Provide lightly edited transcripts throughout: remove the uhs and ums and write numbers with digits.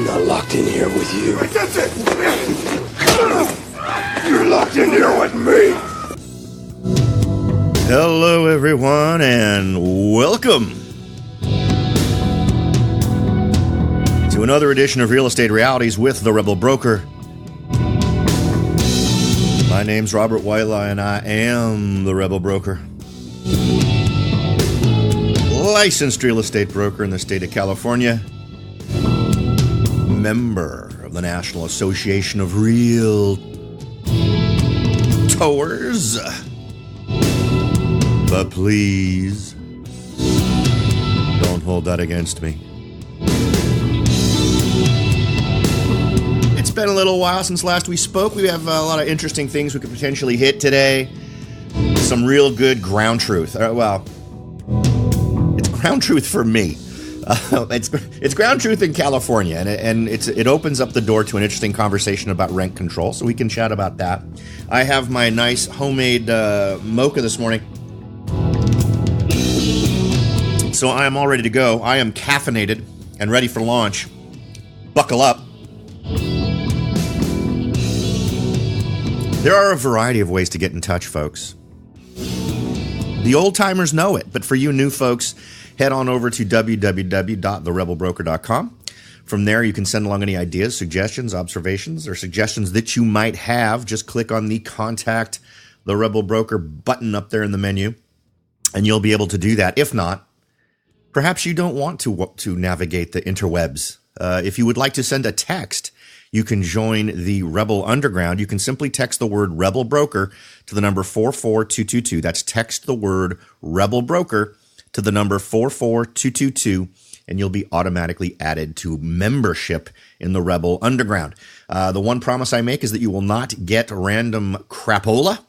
not locked in here with you. That's it! You're locked in here with me! Hello, everyone, and welcome to another edition of Real Estate Realities with the Rebel Broker. My name's Robert Whitelaw, and I am the Rebel Broker. Licensed real estate broker in the state of California. Member of the National Association of Realtors. But please, don't hold that against me. It's been a little while since last we spoke. We have a lot of interesting things we could potentially hit today. Some real good ground truth. It's ground truth for me. It's ground truth in California, and it opens up the door to an interesting conversation about rent control, so we can chat about that. I have my nice homemade mocha this morning, so I am all ready to go. I am caffeinated and ready for launch. Buckle up. There are a variety of ways to get in touch, folks. The old-timers know it, but for you new folks, head on over to www.therebelbroker.com. From there, you can send along any ideas, suggestions, observations, or suggestions that you might have. Just click on the Contact the Rebel Broker button up there in the menu, and you'll be able to do that. If not, perhaps you don't want to navigate the interwebs. If you would like to send a text, you can join the Rebel Underground. You can simply text the word Rebel Broker to the number 44222. That's text the word Rebel Broker to the number 44222, and you'll be automatically added to membership in the Rebel Underground. The one promise I make is that you will not get random crapola.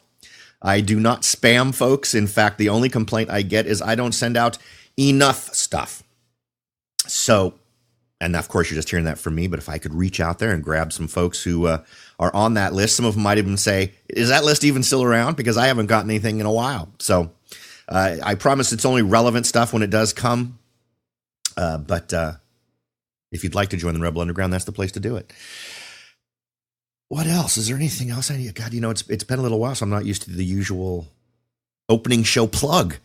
I do not spam folks. In fact, the only complaint I get is I don't send out enough stuff. So, and of course, you're just hearing that from me, but if I could reach out there and grab some folks who are on that list, some of them might even say, is that list even still around? Because I haven't gotten anything in a while. So I promise it's only relevant stuff when it does come. But if you'd like to join the Rebel Underground, that's the place to do it. What else? Is there anything else I need? God, it's been a little while, so I'm not used to the usual opening show plug.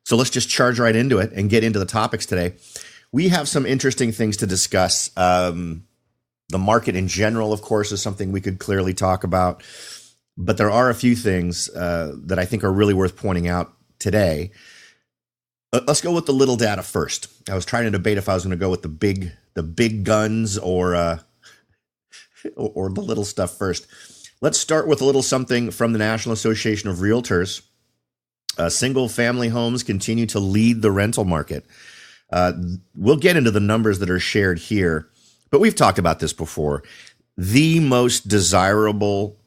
So let's just charge right into it and get into the topics today. We have some interesting things to discuss. The market in general, of course, is something we could clearly talk about. But there are a few things that I think are really worth pointing out today. Let's go with the little data first. I was trying to debate if I was going to go with the big guns or the little stuff first. Let's start with a little something from the National Association of Realtors. Single-family homes continue to lead the rental market. We'll get into the numbers that are shared here, but we've talked about this before. The most desirable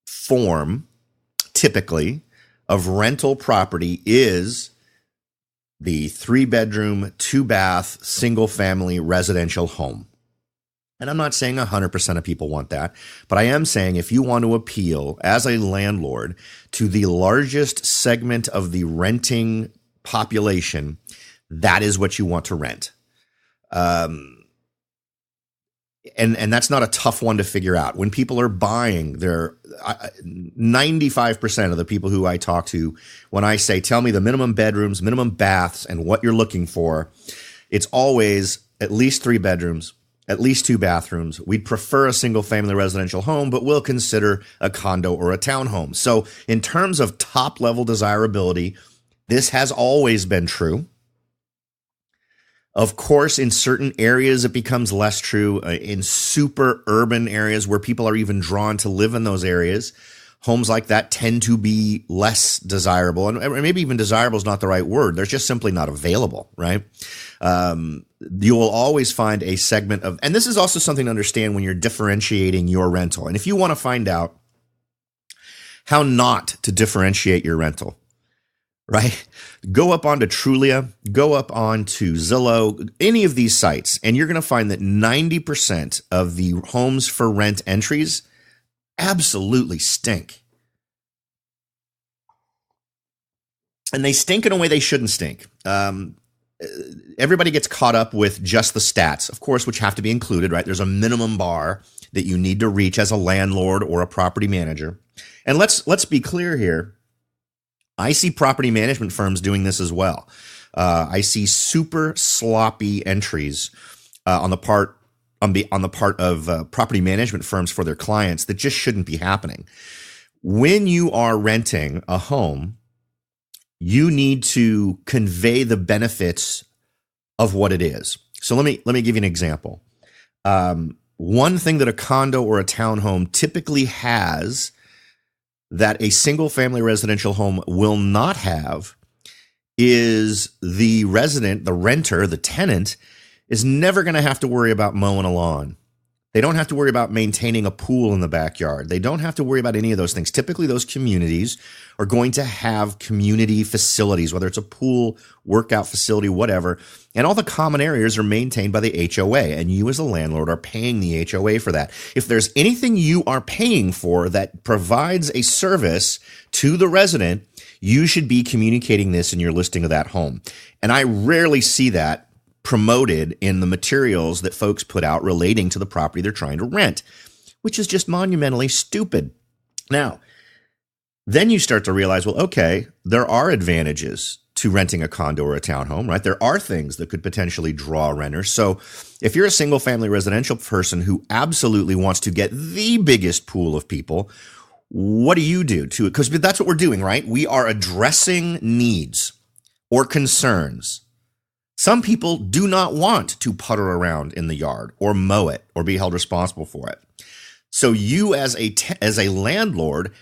form, typically, of rental property is the 3-bedroom, 2-bath, single-family residential home. And I'm not saying 100% of people want that, but I am saying if you want to appeal as a landlord to the largest segment of the renting population, that is what you want to rent. And that's not a tough one to figure out. When people are buying, 95% of the people who I talk to, when I say, tell me the minimum bedrooms, minimum baths, and what you're looking for, it's always at least 3 bedrooms, at least 2 bathrooms. We'd prefer a single family residential home, but we'll consider a condo or a townhome. So in terms of top level desirability, this has always been true. Of course, in certain areas, it becomes less true. In super urban areas where people are even drawn to live in those areas, homes like that tend to be less desirable. And maybe even desirable is not the right word. They're just simply not available, right? You will always find a segment of, and this is also something to understand when you're differentiating your rental. And if you want to find out how not to differentiate your rental, right? Go up onto Trulia, go up onto Zillow, any of these sites, and you're going to find that 90% of the homes for rent entries absolutely stink. And they stink in a way they shouldn't stink. everybody gets caught up with just the stats, of course, which have to be included, right? There's a minimum bar that you need to reach as a landlord or a property manager. And let's be clear here. I see property management firms doing this as well. I see super sloppy entries on the part of property management firms for their clients that just shouldn't be happening. When you are renting a home, you need to convey the benefits of what it is. So let me give you an example. One thing that a condo or a townhome typically has that a single family residential home will not have is the resident, the renter, the tenant is never going to have to worry about mowing a lawn. They don't have to worry about maintaining a pool in the backyard. They don't have to worry about any of those things. Typically, those communities are going to have community facilities, whether it's a pool, workout facility, whatever. And all the common areas are maintained by the HOA. And you as a landlord are paying the HOA for that. If there's anything you are paying for that provides a service to the resident, you should be communicating this in your listing of that home. And I rarely see that promoted in the materials that folks put out relating to the property they're trying to rent, which is just monumentally stupid. Now, then you start to realize, well, okay, there are advantages to renting a condo or a townhome, right? There are things that could potentially draw renters. So if you're a single family residential person who absolutely wants to get the biggest pool of people, what do you do to it? Because that's what we're doing, right? We are addressing needs or concerns. Some people do not want to putter around in the yard or mow it or be held responsible for it. So you as a landlord,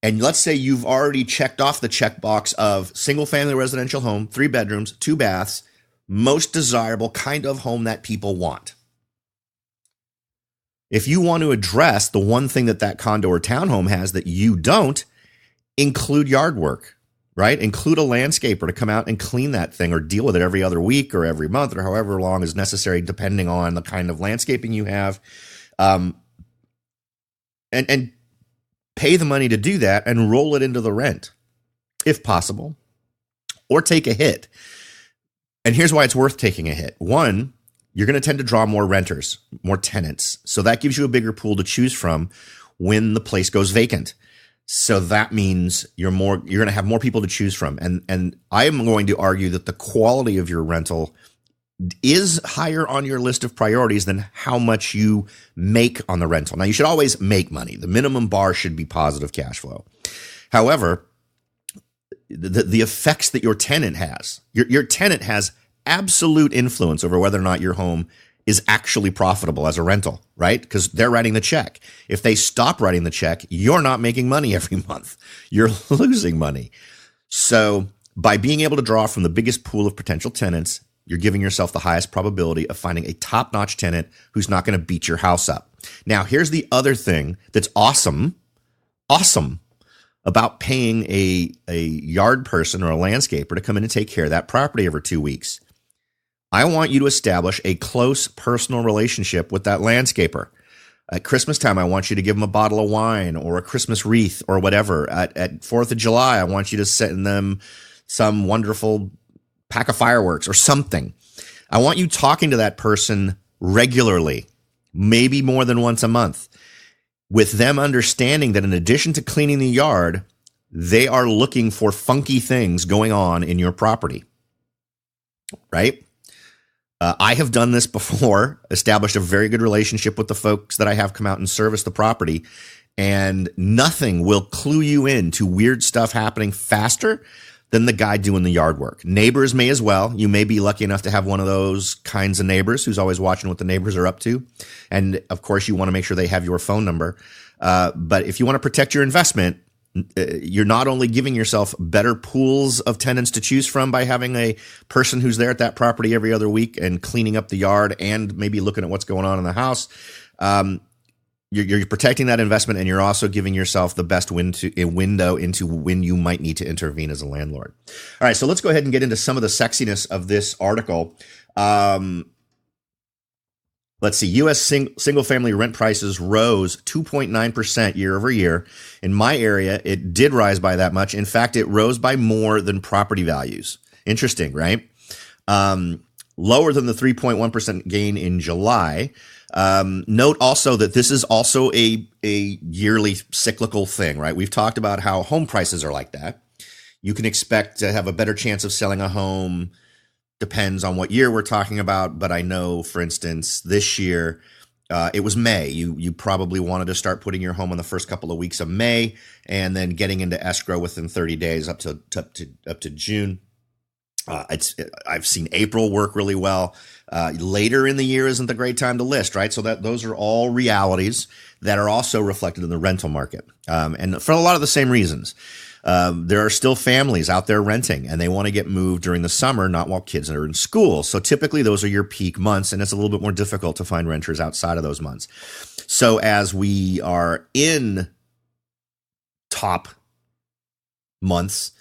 and let's say you've already checked off the checkbox of single family residential home, 3 bedrooms, 2 baths, most desirable kind of home that people want. If you want to address the one thing that condo or townhome has that you don't, include yard work. Right? Include a landscaper to come out and clean that thing or deal with it every other week or every month or however long is necessary, depending on the kind of landscaping you have. And pay the money to do that and roll it into the rent, if possible, or take a hit. And here's why it's worth taking a hit. One, you're going to tend to draw more renters, more tenants. So that gives you a bigger pool to choose from when the place goes vacant. So that means you're going to have more people to choose from. And I am going to argue that the quality of your rental is higher on your list of priorities than how much you make on the rental. Now, you should always make money. The minimum bar should be positive cash flow. However, the effects that your tenant has, your tenant has absolute influence over whether or not your home is actually profitable as a rental, right? Because they're writing the check. If they stop writing the check, you're not making money every month. You're losing money. So by being able to draw from the biggest pool of potential tenants, you're giving yourself the highest probability of finding a top-notch tenant who's not going to beat your house up. Now, here's the other thing that's awesome about paying a yard person or a landscaper to come in and take care of that property every 2 weeks. I want you to establish a close personal relationship with that landscaper. At Christmas time, I want you to give them a bottle of wine or a Christmas wreath or whatever. At 4th of July, I want you to send them some wonderful pack of fireworks or something. I want you talking to that person regularly, maybe more than once a month, with them understanding that in addition to cleaning the yard, they are looking for funky things going on in your property, right? I have done this before, established a very good relationship with the folks that I have come out and service the property, and nothing will clue you in to weird stuff happening faster than the guy doing the yard work. Neighbors may as well. You may be lucky enough to have one of those kinds of neighbors who's always watching what the neighbors are up to. And of course, you want to make sure they have your phone number. But if you want to protect your investment, you're not only giving yourself better pools of tenants to choose from by having a person who's there at that property every other week and cleaning up the yard and maybe looking at what's going on in the house. You're protecting that investment, and you're also giving yourself the best window into when you might need to intervene as a landlord. All right, so let's go ahead and get into some of the sexiness of this article. Let's see. U.S. single-family rent prices rose 2.9% year over year. In my area, it did rise by that much. In fact, it rose by more than property values. Interesting, right? Lower than the 3.1% gain in July. Note also that this is also a yearly cyclical thing, right? We've talked about how home prices are like that. You can expect to have a better chance of selling a home, depends on what year we're talking about. But I know, for instance, this year, it was May. You probably wanted to start putting your home on the first couple of weeks of May, and then getting into escrow within 30 days up to June. I've seen April work really well. Later in the year isn't the great time to list, right? So those are all realities that are also reflected in the rental market, and for a lot of the same reasons. There are still families out there renting, and they want to get moved during the summer, not while kids are in school. So typically those are your peak months, and it's a little bit more difficult to find renters outside of those months. So as we are in top months,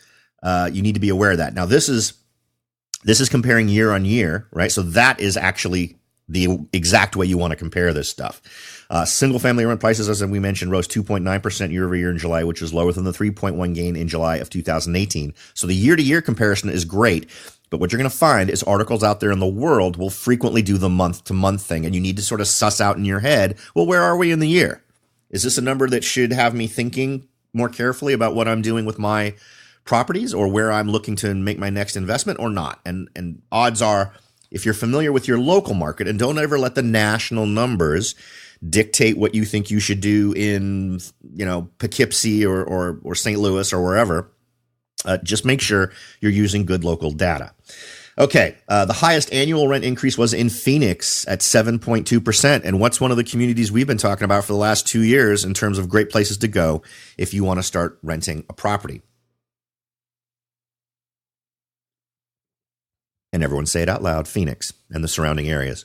you need to be aware of that. Now, this is comparing year on year, right? So that is actually the exact way you want to compare this stuff. Single family rent prices, as we mentioned, rose 2.9% year over year in July, which is lower than the 3.1 gain in July of 2018. So the year to year comparison is great. But what you're going to find is articles out there in the world will frequently do the month to month thing. And you need to sort of suss out in your head, well, where are we in the year? Is this a number that should have me thinking more carefully about what I'm doing with my properties, or where I'm looking to make my next investment, or not? And odds are, if you're familiar with your local market, and don't ever let the national numbers dictate what you think you should do in, Poughkeepsie or St. Louis or wherever, just make sure you're using good local data. Okay, the highest annual rent increase was in Phoenix at 7.2%. And what's one of the communities we've been talking about for the last 2 years in terms of great places to go if you want to start renting a property? And everyone say it out loud, Phoenix and the surrounding areas.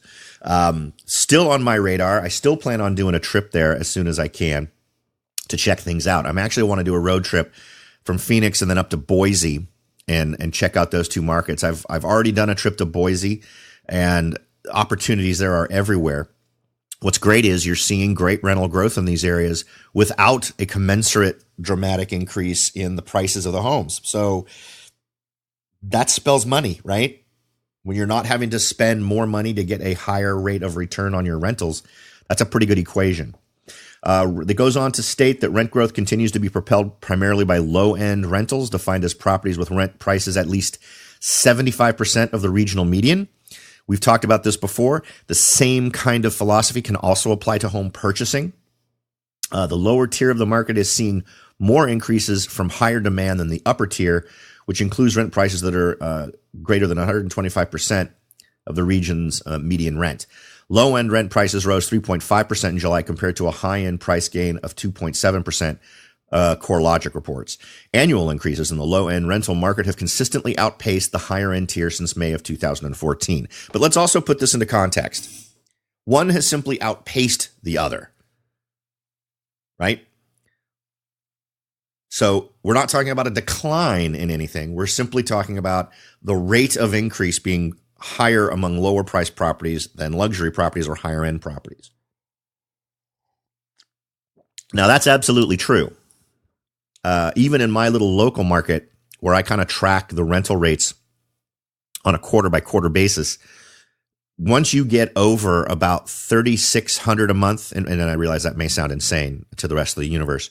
Still on my radar. I still plan on doing a trip there as soon as I can to check things out. I'm actually want to do a road trip from Phoenix and then up to Boise and check out those two markets. I've already done a trip to Boise, and opportunities there are everywhere. What's great is you're seeing great rental growth in these areas without a commensurate dramatic increase in the prices of the homes. So that spells money, right? When you're not having to spend more money to get a higher rate of return on your rentals, that's a pretty good equation. It goes on to state that rent growth continues to be propelled primarily by low-end rentals, defined as properties with rent prices at least 75% of the regional median. We've talked about this before. The same kind of philosophy can also apply to home purchasing. The lower tier of the market is seeing more increases from higher demand than the upper tier, which includes rent prices that are greater than 125% of the region's median rent. Low-end rent prices rose 3.5% in July compared to a high-end price gain of 2.7%, CoreLogic reports. Annual increases in the low-end rental market have consistently outpaced the higher-end tier since May of 2014. But let's also put this into context. One has simply outpaced the other, right? So we're not talking about a decline in anything. We're simply talking about the rate of increase being higher among lower priced properties than luxury properties or higher end properties. Now, that's absolutely true. Even in my little local market, where I kind of track the rental rates on a quarter by quarter basis, once you get over about $3,600 a month, and I realize that may sound insane to the rest of the universe,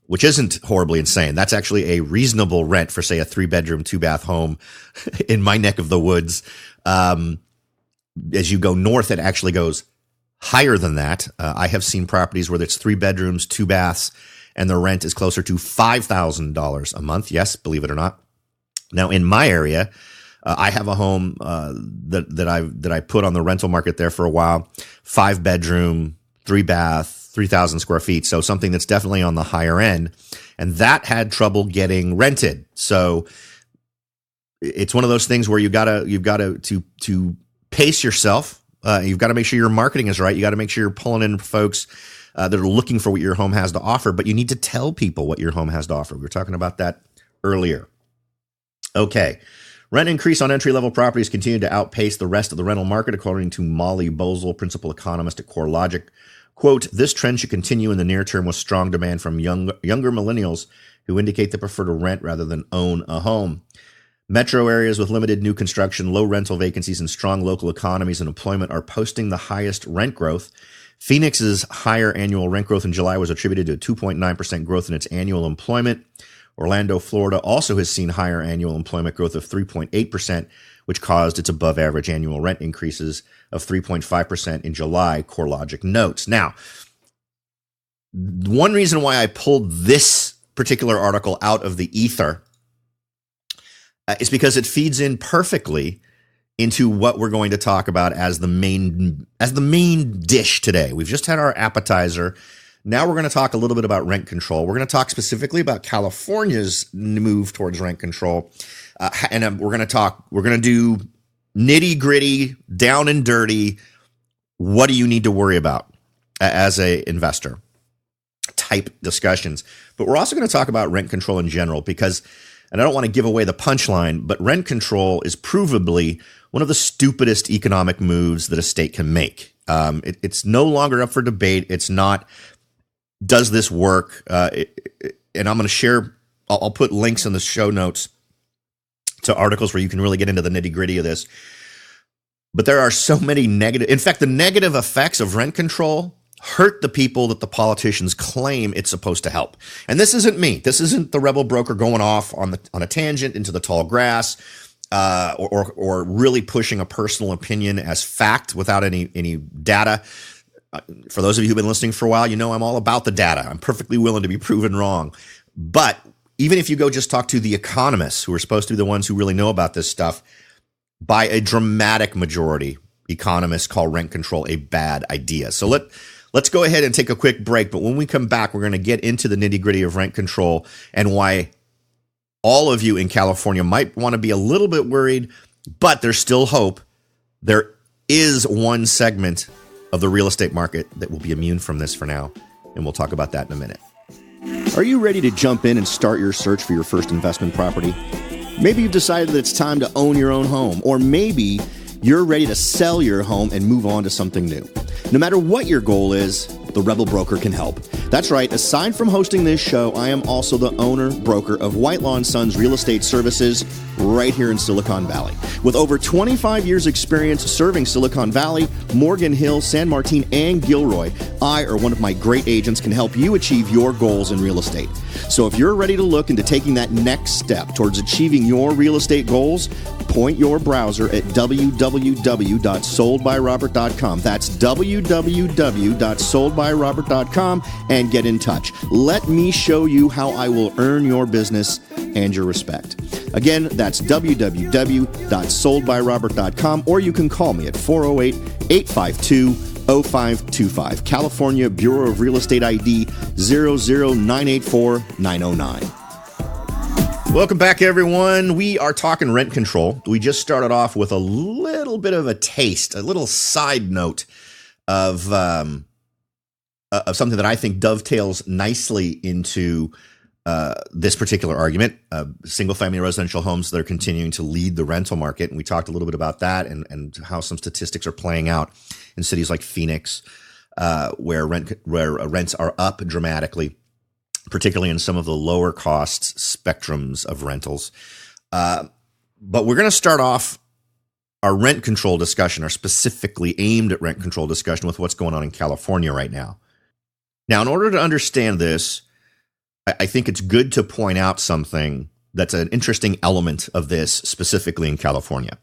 which isn't horribly insane. That's actually a reasonable rent for, say, a 3-bedroom, 2-bath home in my neck of the woods. As you go north, it actually goes higher than that. I have seen properties where it's 3 bedrooms, 2 baths, and the rent is closer to $5,000 a month. Yes, believe it or not. Now, in my area, I have a home that I put on the rental market there for a while. 5-bedroom, 3-bath, 3,000 square feet. So something that's definitely on the higher end. And that had trouble getting rented. So it's one of those things where you've got to pace yourself. You've got to make sure your marketing is right. You got to make sure you're pulling in folks that are looking for what your home has to offer, but you need to tell people what your home has to offer. We were talking about that earlier. Okay. Rent increase on entry-level properties continued to outpace the rest of the rental market, according to Molly Bozel, principal economist at CoreLogic. Quote, this trend should continue in the near term with strong demand from younger millennials who indicate they prefer to rent rather than own a home. Metro areas with limited new construction, low rental vacancies, and strong local economies and employment are posting the highest rent growth. Phoenix's higher annual rent growth in July was attributed to 2.9% growth in its annual employment. Orlando, Florida also has seen higher annual employment growth of 3.8%, which caused its above average annual rent increases of 3.5% in July, CoreLogic notes. Now, one reason why I pulled this particular article out of the ether is because it feeds in perfectly into what we're going to talk about as the main dish today. We've just had our appetizer. Now we're going to talk a little bit about rent control. We're going to talk specifically about California's move towards rent control. And we're going to do nitty gritty, down and dirty. What do you need to worry about as a investor type discussions? But we're also going to talk about rent control in general because, and I don't want to give away the punchline, but rent control is provably one of the stupidest economic moves that a state can make. It's no longer up for debate. It's not, does this work? And I'm going to share, I'll put links in the show notes to articles where you can really get into the nitty gritty of this. But there are so many negative, in fact, the negative effects of rent control hurt the people that the politicians claim it's supposed to help. And this isn't me. This isn't the rebel broker going off on a tangent into the tall grass, or really pushing a personal opinion as fact without any data. For those of you who've been listening for a while, you know I'm all about the data. I'm perfectly willing to be proven wrong. But even if you go just talk to the economists, who are supposed to be the ones who really know about this stuff, by a dramatic majority, economists call rent control a bad idea. So let's go ahead and take a quick break. But when we come back, we're going to get into the nitty gritty of rent control and why all of you in California might want to be a little bit worried, but there's still hope. There is one segment of the real estate market that will be immune from this for now, and we'll talk about that in a minute. Are you ready to jump in and start your search for your first investment property? Maybe you've decided that it's time to own your own home, or maybe you're ready to sell your home and move on to something new. No matter what your goal is, the Rebel Broker can help. That's right, aside from hosting this show, I am also the owner, broker of Whitelaw & Sons Real Estate Services right here in Silicon Valley. With over 25 years experience serving Silicon Valley, Morgan Hill, San Martin, and Gilroy, I or one of my great agents can help you achieve your goals in real estate. So if you're ready to look into taking that next step towards achieving your real estate goals, point your browser at www.soldbyrobert.com. That's www.soldbyrobert.com and get in touch. Let me show you how I will earn your business and your respect. Again, that's www.soldbyrobert.com, or you can call me at 408-852-0525. California Bureau of Real Estate ID 00984-909. Welcome back, everyone. We are talking rent control. We just started off with a little bit of a taste, a little side note of something that I think dovetails nicely into this particular argument. Single-family residential homes that are continuing to lead the rental market, and we talked a little bit about that and how some statistics are playing out in cities like Phoenix, where rents are up dramatically, particularly in some of the lower cost spectrums of rentals. But we're going to start off our rent control discussion, our specifically aimed at rent control discussion, with what's going on in California right now. Now, in order to understand this, I think it's good to point out something that's an interesting element of this, specifically in California.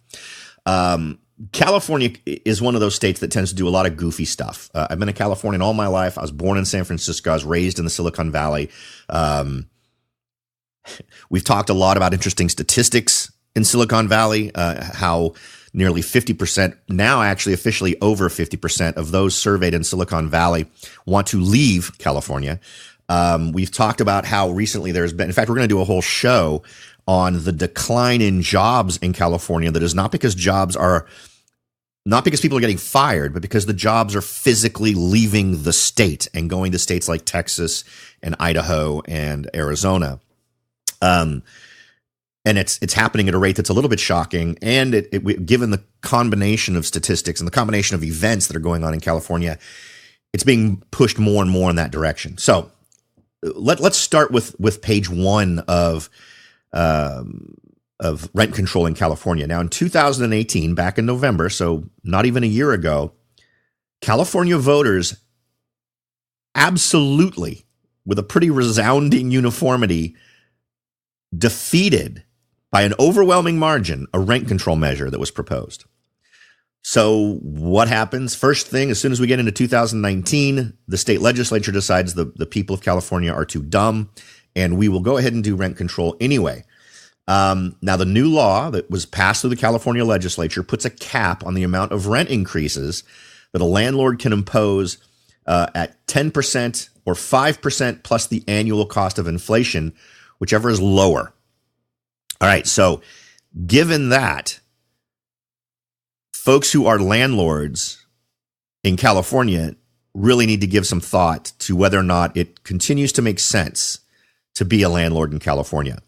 California is one of those states that tends to do a lot of goofy stuff. I've been in California all my life. I was born in San Francisco. I was raised in the Silicon Valley. We've talked a lot about interesting statistics in Silicon Valley, how nearly 50%, now actually officially over 50% of those surveyed in Silicon Valley want to leave California. We've talked about how recently there's been, in fact, we're going to do a whole show on the decline in jobs in California. That is not because people are getting fired, but because the jobs are physically leaving the state and going to states like Texas and Idaho and Arizona. And it's happening at a rate that's a little bit shocking. And given the combination of statistics and the combination of events that are going on in California, it's being pushed more and more in that direction. So let's start with page one of of rent control in California. Now, in 2018, back in November, so not even a year ago, California voters absolutely, with a pretty resounding uniformity, defeated by an overwhelming margin a rent control measure that was proposed. So what happens? First thing, as soon as we get into 2019, the state legislature decides the people of California are too dumb, and we will go ahead and do rent control anyway. Now, the new law that was passed through the California legislature puts a cap on the amount of rent increases that a landlord can impose at 10% or 5% plus the annual cost of inflation, whichever is lower. All right, so given that, folks who are landlords in California really need to give some thought to whether or not it continues to make sense to be a landlord in California.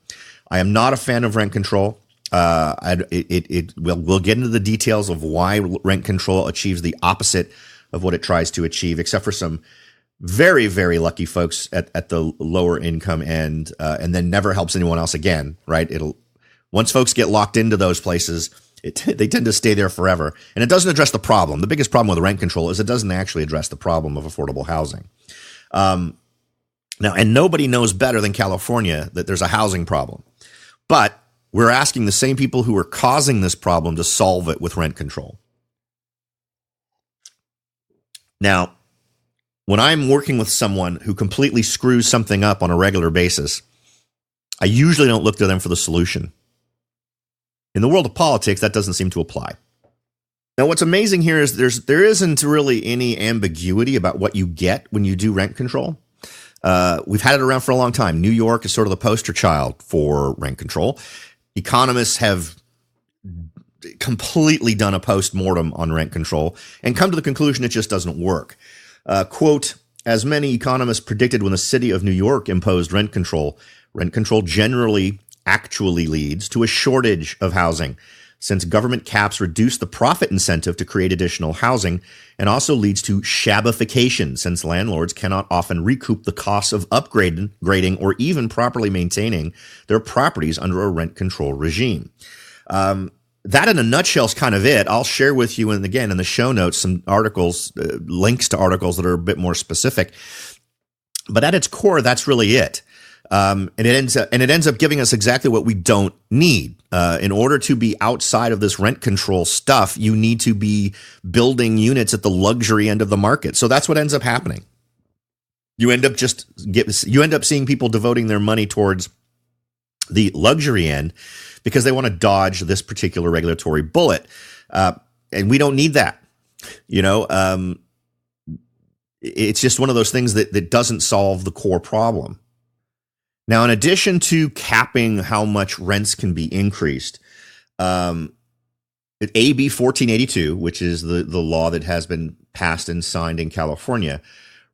I am not a fan of rent control. We'll get into the details of why rent control achieves the opposite of what it tries to achieve, except for some very, very lucky folks at the lower income end, and then never helps anyone else again, right? Once folks get locked into those places, they tend to stay there forever. And it doesn't address the problem. The biggest problem with rent control is it doesn't actually address the problem of affordable housing. Now, and nobody knows better than California that there's a housing problem. But we're asking the same people who are causing this problem to solve it with rent control. Now, when I'm working with someone who completely screws something up on a regular basis, I usually don't look to them for the solution. In the world of politics, that doesn't seem to apply. Now, what's amazing here is there isn't really any ambiguity about what you get when you do rent control. We've had it around for a long time. New York is sort of the poster child for rent control. Economists have completely done a post-mortem on rent control and come to the conclusion it just doesn't work. Quote, as many economists predicted when the city of New York imposed rent control generally actually leads to a shortage of housing, since government caps reduce the profit incentive to create additional housing, and also leads to shabification, since landlords cannot often recoup the costs of upgrading or even properly maintaining their properties under a rent control regime. That in a nutshell is kind of it. I'll share with you, and again, in the show notes, some articles, links to articles that are a bit more specific. But at its core, that's really it. And it ends up giving us exactly what we don't need. In order to be outside of this rent control stuff, you need to be building units at the luxury end of the market. So that's what ends up happening. You end up seeing people devoting their money towards the luxury end because they want to dodge this particular regulatory bullet. And we don't need that. It's just one of those things that doesn't solve the core problem. Now, in addition to capping how much rents can be increased, AB 1482, which is the law that has been passed and signed in California,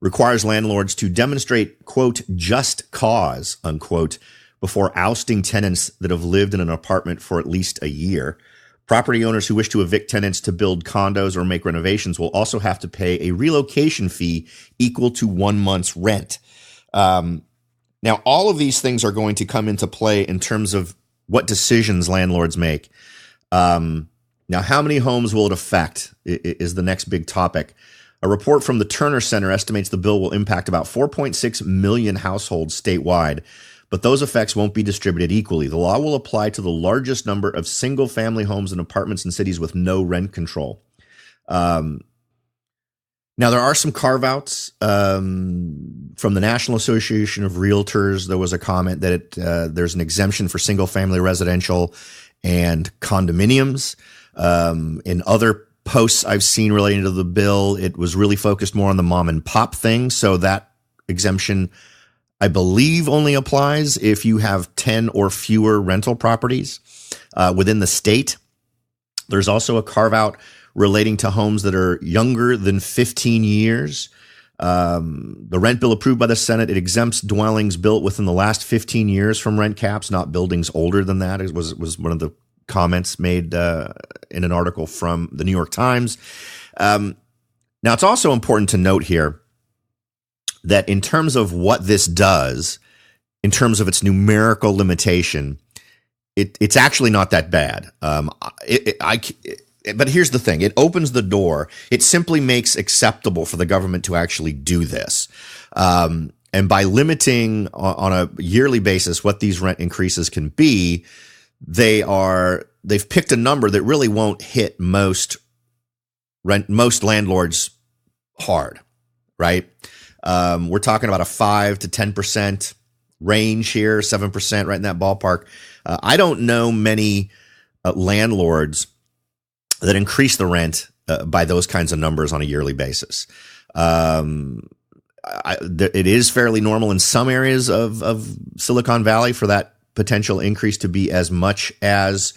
requires landlords to demonstrate, quote, just cause, unquote, before ousting tenants that have lived in an apartment for at least a year. Property owners who wish to evict tenants to build condos or make renovations will also have to pay a relocation fee equal to 1 month's rent. Now, all of these things are going to come into play in terms of what decisions landlords make. Now, how many homes will it affect is the next big topic. A report from the Turner Center estimates the bill will impact about 4.6 million households statewide, but those effects won't be distributed equally. The law will apply to the largest number of single-family homes and apartments in cities with no rent control. Now, there are some carve-outs from the National Association of Realtors. There was a comment that there's an exemption for single-family residential and condominiums. In other posts I've seen relating to the bill, it was really focused more on the mom-and-pop thing. So that exemption, I believe, only applies if you have 10 or fewer rental properties within the state. There's also a carve-out relating to homes that are younger than 15 years. The rent bill approved by the Senate, it exempts dwellings built within the last 15 years from rent caps, not buildings older than that. It was one of the comments made in an article from the New York Times. Now, it's also important to note here that in terms of what this does, in terms of its numerical limitation, it's actually not that bad. But here's the thing. It opens the door. It simply makes acceptable for the government to actually do this. And by limiting on a yearly basis what these rent increases can be, they've picked a number that really won't hit most landlords hard, right? We're talking about a 5 to 10% range here, 7%, right in that ballpark. I don't know many landlords that increase the rent by those kinds of numbers on a yearly basis. It is fairly normal in some areas of Silicon Valley for that potential increase to be as much as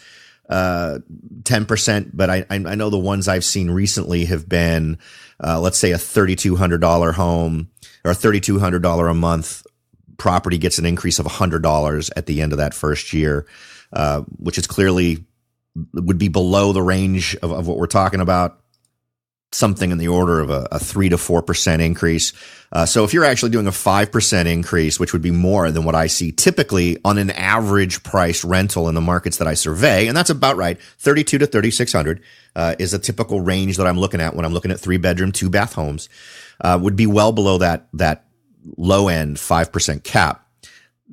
10%, but I know the ones I've seen recently have been, let's say, a $3,200 home or $3,200 a month property gets an increase of $100 at the end of that first year, which is clearly would be below the range of what we're talking about. Something in the order of a 3 to 4% increase. So if you're actually doing a 5% increase, which would be more than what I see typically on an average price rental in the markets that I survey, and that's about right, 32 to 3,600 is a typical range that I'm looking at when I'm looking at 3-bedroom, 2-bath homes, would be well below that low end 5% cap.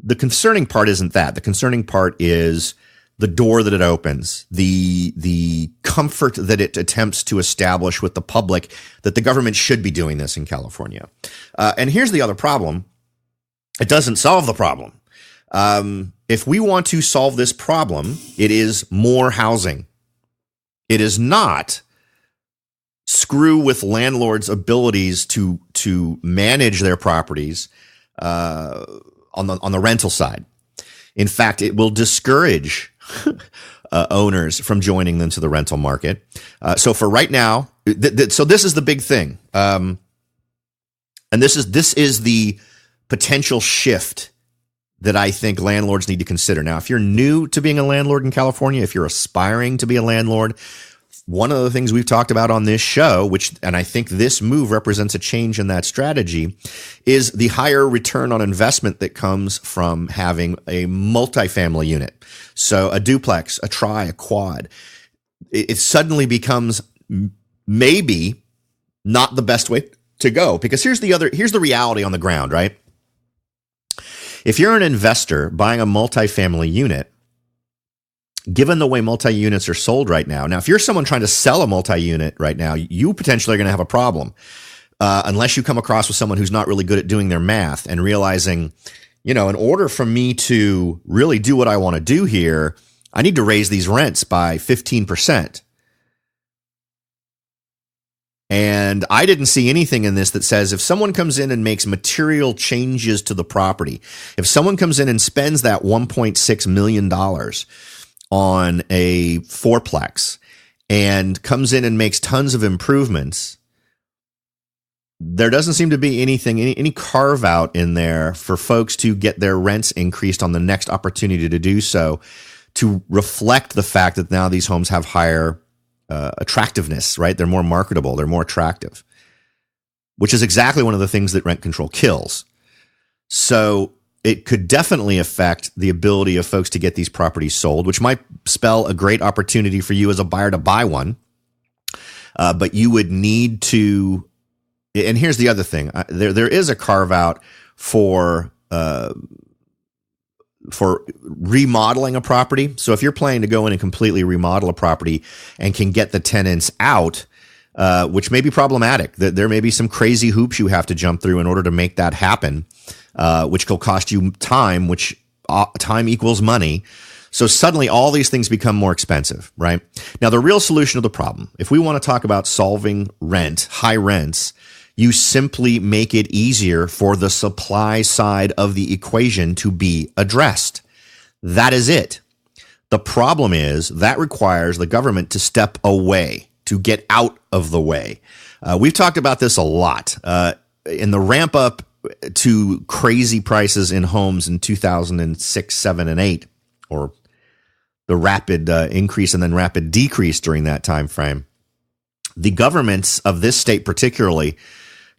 The concerning part isn't that. The concerning part is the door that it opens, the comfort that it attempts to establish with the public that the government should be doing this in California. And here's the other problem. It doesn't solve the problem. If we want to solve this problem, it is more housing. It is not screw with landlords' abilities to manage their properties on the rental side. In fact, it will discourage owners from joining them to the rental market. So for right now, so this is the big thing, and this is the potential shift that I think landlords need to consider. Now, if you're new to being a landlord in California, if you're aspiring to be a landlord, one of the things we've talked about on this show, and I think this move represents a change in that strategy, is the higher return on investment that comes from having a multifamily unit. So a duplex, a tri, a quad. It suddenly becomes maybe not the best way to go, because here's the reality on the ground, right? If you're an investor buying a multifamily unit, given the way multi-units are sold right now, if you're someone trying to sell a multi-unit right now, you potentially are going to have a problem unless you come across with someone who's not really good at doing their math and realizing, in order for me to really do what I want to do here, I need to raise these rents by 15%. And I didn't see anything in this that says if someone comes in and makes material changes to the property, if someone comes in and spends that $1.6 million on a fourplex and comes in and makes tons of improvements, there doesn't seem to be any carve out in there for folks to get their rents increased on the next opportunity to do so, to reflect the fact that now these homes have higher attractiveness, right? They're more marketable, they're more attractive, which is exactly one of the things that rent control kills. So it could definitely affect the ability of folks to get these properties sold, which might spell a great opportunity for you as a buyer to buy one. But you would need to, and here's the other thing, there is a carve out for remodeling a property. So if you're planning to go in and completely remodel a property and can get the tenants out, which may be problematic, that there may be some crazy hoops you have to jump through in order to make that happen, which will cost you time, which time equals money. So suddenly all these things become more expensive, right? Now, the real solution to the problem, if we want to talk about solving high rents, you simply make it easier for the supply side of the equation to be addressed. That is it. The problem is that requires the government to step away, to get out of the way. We've talked about this a lot. In the ramp up to crazy prices in homes in 2006, 7, and 8, or the rapid increase and then rapid decrease during that time frame, the governments of this state particularly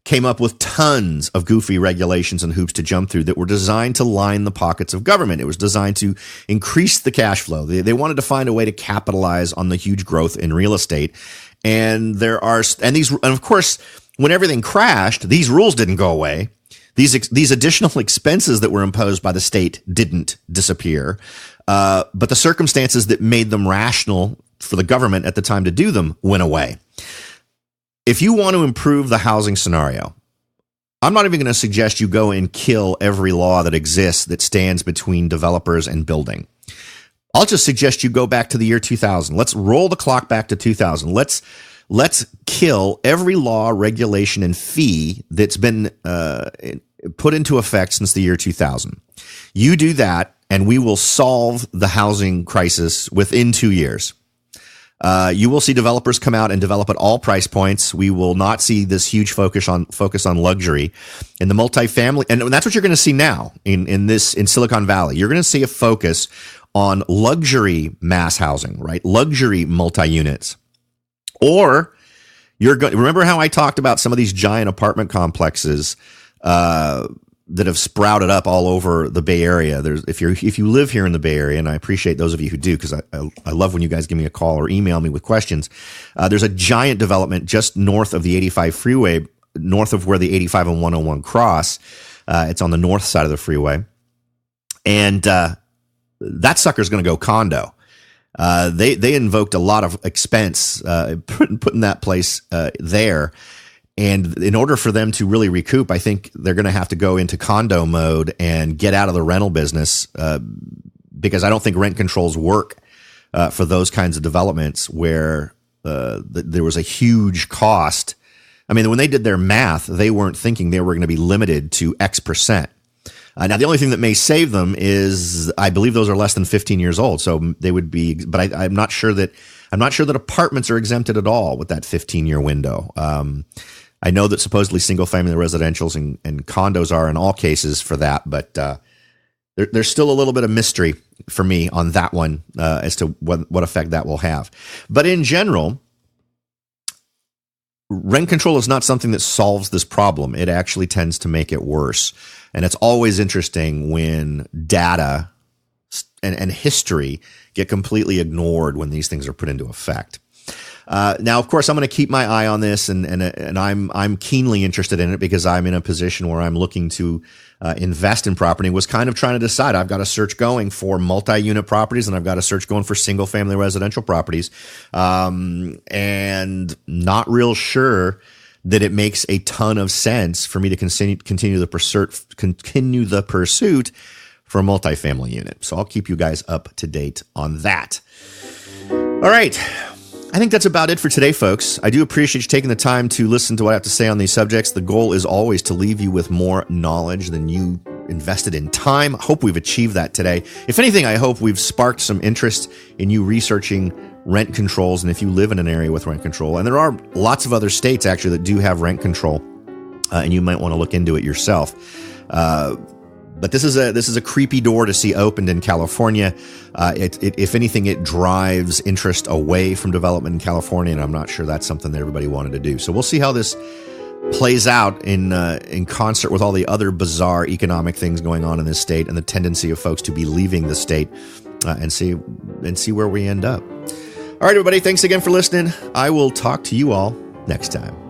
came up with tons of goofy regulations and hoops to jump through that were designed to line the pockets of government. It was designed to increase the cash flow. They wanted to find a way to capitalize on the huge growth in real estate. And of course, when everything crashed, these rules didn't go away. These additional expenses that were imposed by the state didn't disappear. But the circumstances that made them rational for the government at the time to do them went away. If you want to improve the housing scenario, I'm not even going to suggest you go and kill every law that exists that stands between developers and building. I'll just suggest you go back to the year 2000. Let's roll the clock back to 2000. Let's kill every law, regulation, and fee that's been put into effect since the year 2000. You do that, and we will solve the housing crisis within 2 years. You will see developers come out and develop at all price points. We will not see this huge focus on luxury in the multifamily. And that's what you're going to see now in Silicon Valley. You're going to see a focus on luxury mass housing, right? Luxury multi-units. Or remember how I talked about some of these giant apartment complexes, that have sprouted up all over the Bay Area. If you live here in the Bay Area, and I appreciate those of you who do, because I love when you guys give me a call or email me with questions. There's a giant development just north of the 85 freeway, north of where the 85 and 101 cross. It's on the north side of the freeway, and that sucker's going to go condo. They invoked a lot of expense putting that place there. And in order for them to really recoup, I think they're going to have to go into condo mode and get out of the rental business, because I don't think rent controls work for those kinds of developments where there was a huge cost. I mean, when they did their math, they weren't thinking they were going to be limited to X percent. Now, the only thing that may save them is, I believe those are less than 15 years old, so they would be. But I'm not sure that apartments are exempted at all with that 15-year window. I know that supposedly single-family residentials and condos are in all cases for that, but there's still a little bit of mystery for me on that one as to what effect that will have. But in general, rent control is not something that solves this problem. It actually tends to make it worse. And it's always interesting when data and history get completely ignored when these things are put into effect. Now, of course, I'm going to keep my eye on this, and I'm keenly interested in it because I'm in a position where I'm looking to invest in property. Was kind of trying to decide. I've got a search going for multi-unit properties, and I've got a search going for single-family residential properties, and not real sure that it makes a ton of sense for me to continue the pursuit for a multifamily unit. So I'll keep you guys up to date on that. All right. I think that's about it for today, folks. I do appreciate you taking the time to listen to what I have to say on these subjects. The goal is always to leave you with more knowledge than you invested in time. Hope we've achieved that today. If anything, I hope we've sparked some interest in you researching rent controls, and if you live in an area with rent control. And there are lots of other states, actually, that do have rent control, and you might want to look into it yourself. But this is a creepy door to see opened in California. If anything, it drives interest away from development in California, and I'm not sure that's something that everybody wanted to do. So we'll see how this plays out in concert with all the other bizarre economic things going on in this state, and the tendency of folks to be leaving the state, and see where we end up. All right, everybody, thanks again for listening. I will talk to you all next time.